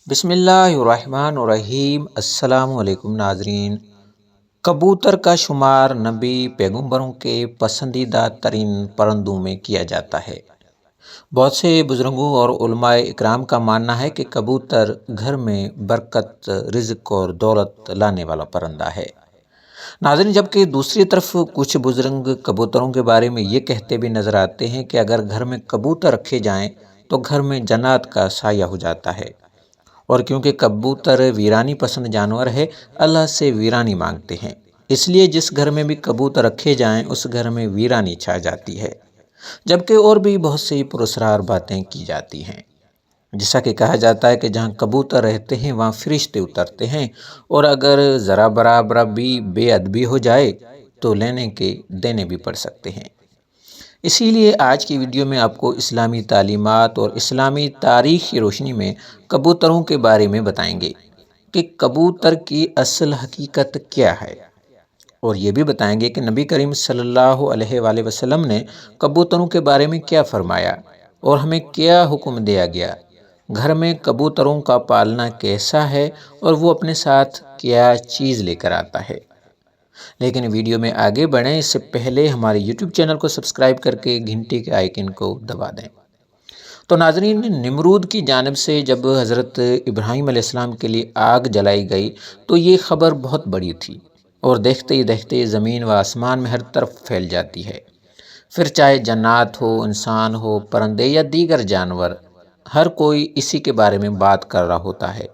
بسم اللہ الرحمن الرحیم۔ السلام علیکم ناظرین۔ کبوتر کا شمار نبی پیغمبروں کے پسندیدہ ترین پرندوں میں کیا جاتا ہے۔ بہت سے بزرگوں اور علماء اکرام کا ماننا ہے کہ کبوتر گھر میں برکت، رزق اور دولت لانے والا پرندہ ہے۔ ناظرین، جبکہ دوسری طرف کچھ بزرگ کبوتروں کے بارے میں یہ کہتے بھی نظر آتے ہیں کہ اگر گھر میں کبوتر رکھے جائیں تو گھر میں جنات کا سایہ ہو جاتا ہے، اور کیونکہ کبوتر ویرانی پسند جانور ہے، اللہ سے ویرانی مانگتے ہیں، اس لیے جس گھر میں بھی کبوتر رکھے جائیں اس گھر میں ویرانی چھا جاتی ہے۔ جبکہ اور بھی بہت سی پراسرار باتیں کی جاتی ہیں، جیسا کہ کہا جاتا ہے کہ جہاں کبوتر رہتے ہیں وہاں فرشتے اترتے ہیں، اور اگر ذرا برابر بھی بے ادبی ہو جائے تو لینے کے دینے بھی پڑ سکتے ہیں۔ اسی لیے آج کی ویڈیو میں آپ کو اسلامی تعلیمات اور اسلامی تاریخ کی روشنی میں کبوتروں کے بارے میں بتائیں گے کہ کبوتر کی اصل حقیقت کیا ہے، اور یہ بھی بتائیں گے کہ نبی کریم صلی اللہ علیہ وآلہ وسلم نے کبوتروں کے بارے میں کیا فرمایا اور ہمیں کیا حکم دیا گیا، گھر میں کبوتروں کا پالنا کیسا ہے اور وہ اپنے ساتھ کیا چیز لے کر آتا ہے۔ لیکن ویڈیو میں آگے بڑھیں اس سے پہلے ہمارے یوٹیوب چینل کو سبسکرائب کر کے گھنٹی کے آئیکن کو دبا دیں۔ تو ناظرین، نمرود کی جانب سے جب حضرت ابراہیم علیہ السلام کے لیے آگ جلائی گئی تو یہ خبر بہت بڑی تھی، اور دیکھتے ہی دیکھتے زمین و آسمان میں ہر طرف پھیل جاتی ہے۔ پھر چاہے جنات ہو، انسان ہو، پرندے یا دیگر جانور، ہر کوئی اسی کے بارے میں بات کر رہا ہوتا ہے۔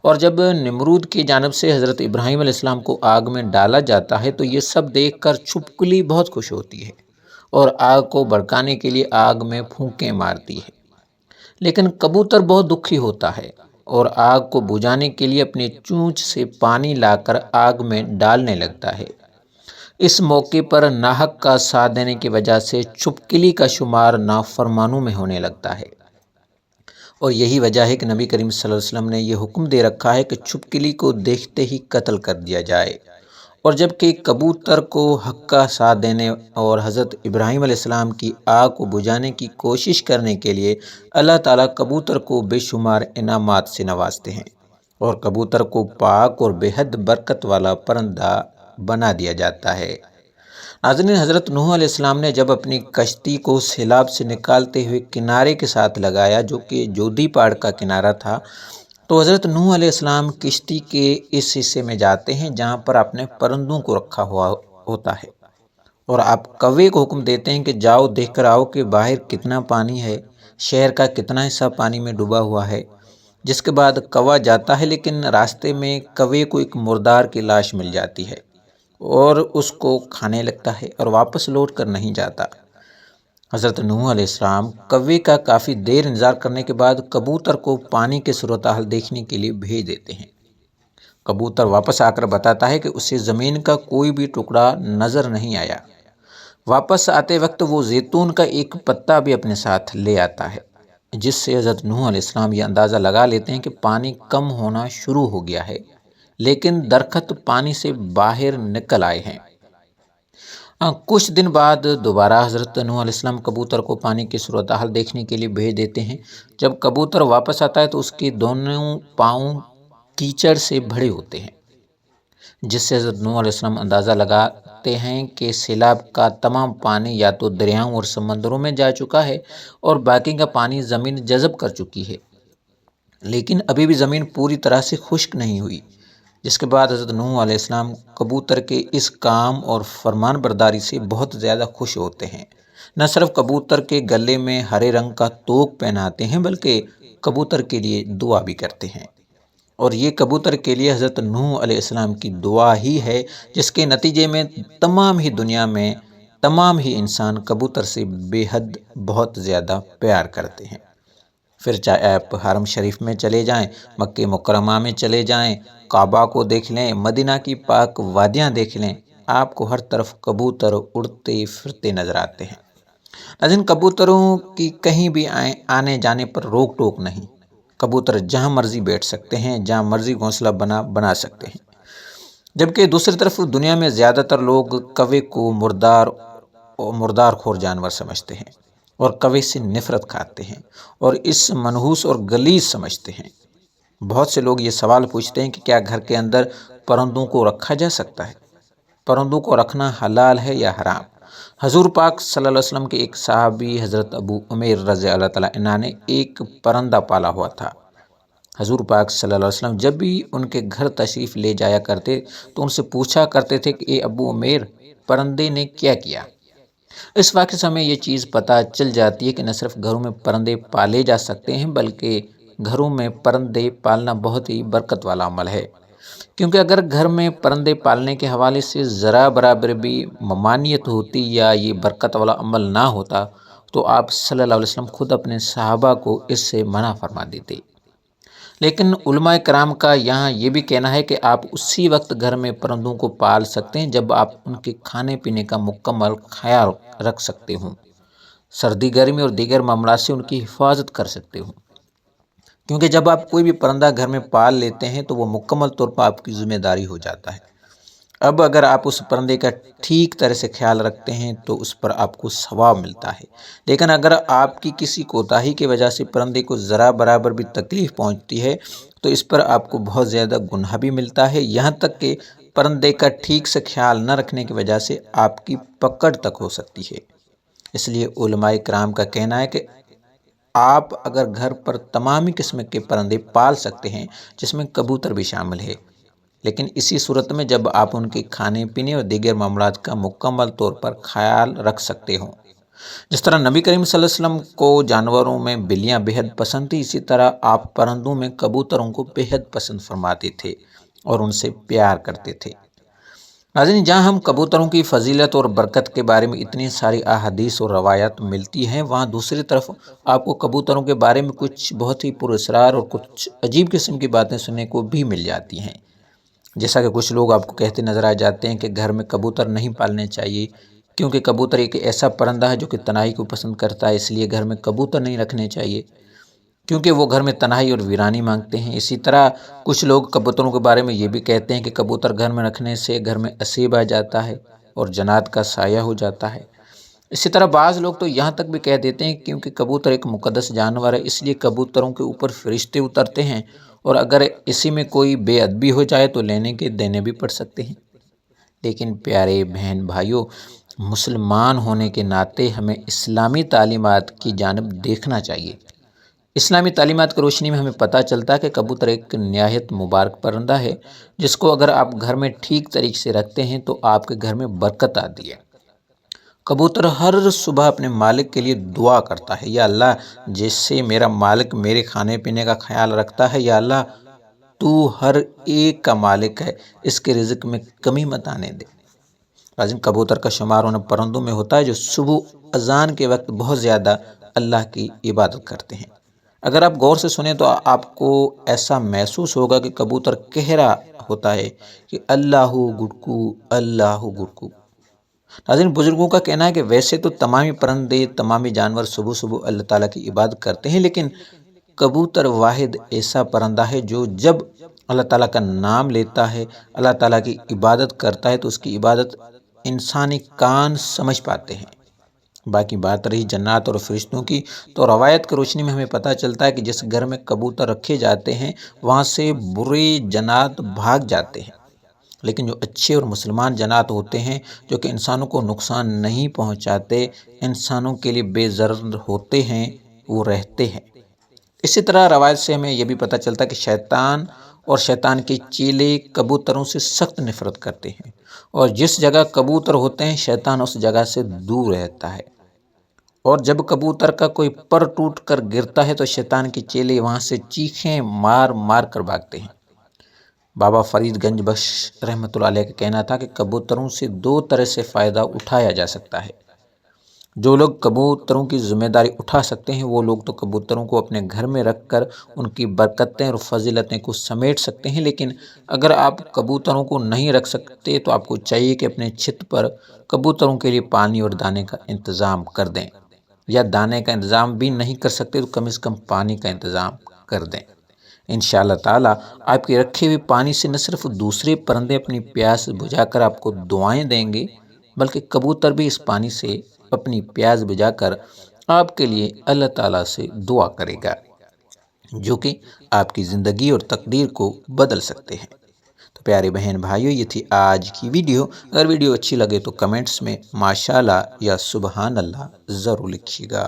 اور جب نمرود کی جانب سے حضرت ابراہیم علیہ السلام کو آگ میں ڈالا جاتا ہے تو یہ سب دیکھ کر چھپکلی بہت خوش ہوتی ہے اور آگ کو بھڑکانے کے لیے آگ میں پھونکیں مارتی ہے، لیکن کبوتر بہت دکھی ہوتا ہے اور آگ کو بجھانے کے لیے اپنی چونچ سے پانی لا کر آگ میں ڈالنے لگتا ہے۔ اس موقع پر ناحق کا ساتھ دینے کی وجہ سے چھپکلی کا شمار نافرمانوں میں ہونے لگتا ہے، اور یہی وجہ ہے کہ نبی کریم صلی اللہ علیہ وسلم نے یہ حکم دے رکھا ہے کہ چھپکلی کو دیکھتے ہی قتل کر دیا جائے۔ اور جبکہ کبوتر کو حق کا ساتھ دینے اور حضرت ابراہیم علیہ السلام کی آگ کو بجھانے کی کوشش کرنے کے لیے اللہ تعالیٰ کبوتر کو بے شمار انعامات سے نوازتے ہیں، اور کبوتر کو پاک اور بے حد برکت والا پرندہ بنا دیا جاتا ہے۔ ناظرین، حضرت نوح علیہ السلام نے جب اپنی کشتی کو سیلاب سے نکالتے ہوئے کنارے کے ساتھ لگایا جو کہ جودی پہاڑ کا کنارہ تھا، تو حضرت نوح علیہ السلام کشتی کے اس حصے میں جاتے ہیں جہاں پر آپ نے پرندوں کو رکھا ہوا ہوتا ہے، اور آپ کوے کو حکم دیتے ہیں کہ جاؤ دیکھ کر آؤ کہ باہر کتنا پانی ہے، شہر کا کتنا حصہ پانی میں ڈوبا ہوا ہے۔ جس کے بعد کوا جاتا ہے، لیکن راستے میں کوے کو ایک مردار کی لاش مل جاتی ہے اور اس کو کھانے لگتا ہے اور واپس لوٹ کر نہیں جاتا۔ حضرت نوح علیہ السلام کوے کا کافی دیر انتظار کرنے کے بعد کبوتر کو پانی کے صورتحال دیکھنے کے لیے بھیج دیتے ہیں۔ کبوتر واپس آ کر بتاتا ہے کہ اسے زمین کا کوئی بھی ٹکڑا نظر نہیں آیا۔ واپس آتے وقت وہ زیتون کا ایک پتا بھی اپنے ساتھ لے آتا ہے، جس سے حضرت نوح علیہ السلام یہ اندازہ لگا لیتے ہیں کہ پانی کم ہونا شروع ہو گیا ہے، لیکن درخت پانی سے باہر نکل آئے ہیں۔ کچھ دن بعد دوبارہ حضرت نوح علیہ السلام کبوتر کو پانی کی صورتحال دیکھنے کے لیے بھیج دیتے ہیں۔ جب کبوتر واپس آتا ہے تو اس کے دونوں پاؤں کیچڑ سے بھرے ہوتے ہیں، جس سے حضرت نوح علیہ السلام اندازہ لگاتے ہیں کہ سیلاب کا تمام پانی یا تو دریاؤں اور سمندروں میں جا چکا ہے اور باقی کا پانی زمین جذب کر چکی ہے، لیکن ابھی بھی زمین پوری طرح سے خشک نہیں ہوئی۔ جس کے بعد حضرت نوح علیہ السلام کبوتر کے اس کام اور فرمان برداری سے بہت زیادہ خوش ہوتے ہیں۔ نہ صرف کبوتر کے گلے میں ہرے رنگ کا توق پہناتے ہیں بلکہ کبوتر کے لیے دعا بھی کرتے ہیں، اور یہ کبوتر کے لیے حضرت نوح علیہ السلام کی دعا ہی ہے جس کے نتیجے میں تمام ہی دنیا میں تمام ہی انسان کبوتر سے بے حد بہت زیادہ پیار کرتے ہیں۔ پھر چاہے آپ حرم شریف میں چلے جائیں، مکہ مکرمہ میں چلے جائیں، کعبہ کو دیکھ لیں، مدینہ کی پاک وادیاں دیکھ لیں، آپ کو ہر طرف کبوتر اڑتے پھرتے نظر آتے ہیں۔ لیکن کبوتروں کی کہیں بھی آنے جانے پر روک ٹوک نہیں، کبوتر جہاں مرضی بیٹھ سکتے ہیں، جہاں مرضی گھونسلہ بنا سکتے ہیں۔ جبکہ دوسری طرف دنیا میں زیادہ تر لوگ کوے کو مردار خور جانور سمجھتے ہیں اور کوے سے نفرت کھاتے ہیں اور اس منحوس اور غلیظ سمجھتے ہیں۔ بہت سے لوگ یہ سوال پوچھتے ہیں کہ کیا گھر کے اندر پرندوں کو رکھا جا سکتا ہے؟ پرندوں کو رکھنا حلال ہے یا حرام؟ حضور پاک صلی اللہ علیہ وسلم کے ایک صحابی حضرت ابو عمیر رضی اللہ تعالیٰ عنہ نے ایک پرندہ پالا ہوا تھا۔ حضور پاک صلی اللہ علیہ وسلم جب بھی ان کے گھر تشریف لے جایا کرتے تو ان سے پوچھا کرتے تھے کہ اے ابو عمیر، پرندے نے کیا کیا؟ اس واقعے سے ہمیں یہ چیز پتہ چل جاتی ہے کہ نہ صرف گھروں میں پرندے پالے جا سکتے ہیں بلکہ گھروں میں پرندے پالنا بہت ہی برکت والا عمل ہے، کیونکہ اگر گھر میں پرندے پالنے کے حوالے سے ذرا برابر بھی ممانعت ہوتی یا یہ برکت والا عمل نہ ہوتا تو آپ صلی اللہ علیہ وسلم خود اپنے صحابہ کو اس سے منع فرما دیتے۔ لیکن علماء کرام کا یہاں یہ بھی کہنا ہے کہ آپ اسی وقت گھر میں پرندوں کو پال سکتے ہیں جب آپ ان کے کھانے پینے کا مکمل خیال رکھ سکتے ہوں، سردی گرمی اور دیگر معاملات سے ان کی حفاظت کر سکتے ہوں، کیونکہ جب آپ کوئی بھی پرندہ گھر میں پال لیتے ہیں تو وہ مکمل طور پر آپ کی ذمہ داری ہو جاتا ہے۔ اب اگر آپ اس پرندے کا ٹھیک طرح سے خیال رکھتے ہیں تو اس پر آپ کو ثواب ملتا ہے، لیکن اگر آپ کی کسی کوتاہی کی وجہ سے پرندے کو ذرا برابر بھی تکلیف پہنچتی ہے تو اس پر آپ کو بہت زیادہ گناہ بھی ملتا ہے، یہاں تک کہ پرندے کا ٹھیک سے خیال نہ رکھنے کی وجہ سے آپ کی پکڑ تک ہو سکتی ہے۔ اس لیے علماء کرام کا کہنا ہے کہ آپ اگر گھر پر تمامی قسم کے پرندے پال سکتے ہیں جس میں کبوتر بھی شامل ہے، لیکن اسی صورت میں جب آپ ان کے کھانے پینے اور دیگر معاملات کا مکمل طور پر خیال رکھ سکتے ہوں۔ جس طرح نبی کریم صلی اللہ علیہ وسلم کو جانوروں میں بلیاں بےحد پسند تھی، اسی طرح آپ پرندوں میں کبوتروں کو بےحد پسند فرماتے تھے اور ان سے پیار کرتے تھے۔ ناظرین، جہاں ہم کبوتروں کی فضیلت اور برکت کے بارے میں اتنی ساری احادیث اور روایات ملتی ہیں، وہاں دوسری طرف آپ کو کبوتروں کے بارے میں کچھ بہت ہی پراسرار اور کچھ عجیب قسم کی باتیں سننے کو بھی مل جاتی ہیں، جیسا کہ کچھ لوگ آپ کو کہتے نظر آ جاتے ہیں کہ گھر میں کبوتر نہیں پالنے چاہیے، کیونکہ کبوتر ایک ایسا پرندہ ہے جو کہ تنہائی کو پسند کرتا ہے، اس لیے گھر میں کبوتر نہیں رکھنے چاہیے کیونکہ وہ گھر میں تنہائی اور ویرانی مانگتے ہیں۔ اسی طرح کچھ لوگ کبوتروں کے بارے میں یہ بھی کہتے ہیں کہ کبوتر گھر میں رکھنے سے گھر میں اسیب آ جاتا ہے اور جنات کا سایہ ہو جاتا ہے۔ اسی طرح بعض لوگ تو یہاں تک بھی کہہ دیتے ہیں کیونکہ کبوتر ایک مقدس جانور ہے، اس لیے کبوتروں کے اوپر فرشتے اترتے ہیں اور اگر اسی میں کوئی بے ادبی ہو جائے تو لینے کے دینے بھی پڑ سکتے ہیں۔ لیکن پیارے بہن بھائیوں، مسلمان ہونے کے ناطے ہمیں اسلامی تعلیمات کی جانب دیکھنا چاہیے۔ اسلامی تعلیمات کی روشنی میں ہمیں پتہ چلتا ہے کہ کبوتر ایک نہایت مبارک پرندہ ہے جس کو اگر آپ گھر میں ٹھیک طریقے سے رکھتے ہیں تو آپ کے گھر میں برکت آتی ہے۔ کبوتر ہر صبح اپنے مالک کے لیے دعا کرتا ہے، یا اللہ، جس سے میرا مالک میرے کھانے پینے کا خیال رکھتا ہے، یا اللہ تو ہر ایک کا مالک ہے، اس کے رزق میں کمی مت آنے دے۔ لازم کبوتر کا شمار ان پرندوں میں ہوتا ہے جو صبح اذان کے وقت بہت زیادہ اللہ کی عبادت کرتے ہیں۔ اگر آپ غور سے سنیں تو آپ کو ایسا محسوس ہوگا کہ کبوتر کہہ رہا ہوتا ہے کہ اللہ گڈکو، اللہ گڈکو۔ ناظرین، بزرگوں کا کہنا ہے کہ ویسے تو تمامی پرندے، تمامی جانور صبح صبح اللہ تعالیٰ کی عبادت کرتے ہیں، لیکن کبوتر واحد ایسا پرندہ ہے جو جب اللہ تعالیٰ کا نام لیتا ہے، اللہ تعالیٰ کی عبادت کرتا ہے تو اس کی عبادت انسانی کان سمجھ پاتے ہیں۔ باقی بات رہی جنات اور فرشتوں کی، تو روایت کی روشنی میں ہمیں پتہ چلتا ہے کہ جس گھر میں کبوتر رکھے جاتے ہیں وہاں سے برے جنات بھاگ جاتے ہیں، لیکن جو اچھے اور مسلمان جنات ہوتے ہیں جو کہ انسانوں کو نقصان نہیں پہنچاتے، انسانوں کے لیے بے ضرر ہوتے ہیں، وہ رہتے ہیں۔ اسی طرح روایت سے ہمیں یہ بھی پتہ چلتا ہے کہ شیطان اور شیطان کے چیلے کبوتروں سے سخت نفرت کرتے ہیں، اور جس جگہ کبوتر ہوتے ہیں شیطان اس جگہ سے دور رہتا ہے، اور جب کبوتر کا کوئی پر ٹوٹ کر گرتا ہے تو شیطان کے چیلے وہاں سے چیخیں مار مار کر بھاگتے ہیں۔ بابا فرید گنج بخش رحمۃ اللہ علیہ کا کہنا تھا کہ کبوتروں سے دو طرح سے فائدہ اٹھایا جا سکتا ہے۔ جو لوگ کبوتروں کی ذمہ داری اٹھا سکتے ہیں وہ لوگ تو کبوتروں کو اپنے گھر میں رکھ کر ان کی برکتیں اور فضیلتیں کو سمیٹ سکتے ہیں، لیکن اگر آپ کبوتروں کو نہیں رکھ سکتے تو آپ کو چاہیے کہ اپنے چھت پر کبوتروں کے لیے پانی اور دانے کا انتظام کر دیں، یا دانے کا انتظام بھی نہیں کر سکتے تو کم از کم پانی کا انتظام کر دیں۔ انشاءاللہ تعالیٰ آپ کے رکھے ہوئے پانی سے نہ صرف دوسرے پرندے اپنی پیاس بجھا کر آپ کو دعائیں دیں گے، بلکہ کبوتر بھی اس پانی سے اپنی پیاس بجھا کر آپ کے لیے اللہ تعالیٰ سے دعا کرے گا۔ جو کہ آپ کی زندگی اور تقدیر کو بدل سکتے ہیں۔ تو پیارے بہن بھائیوں، یہ تھی آج کی ویڈیو۔ اگر ویڈیو اچھی لگے تو کمنٹس میں ماشاءاللہ یا سبحان اللہ ضرور لکھیے گا۔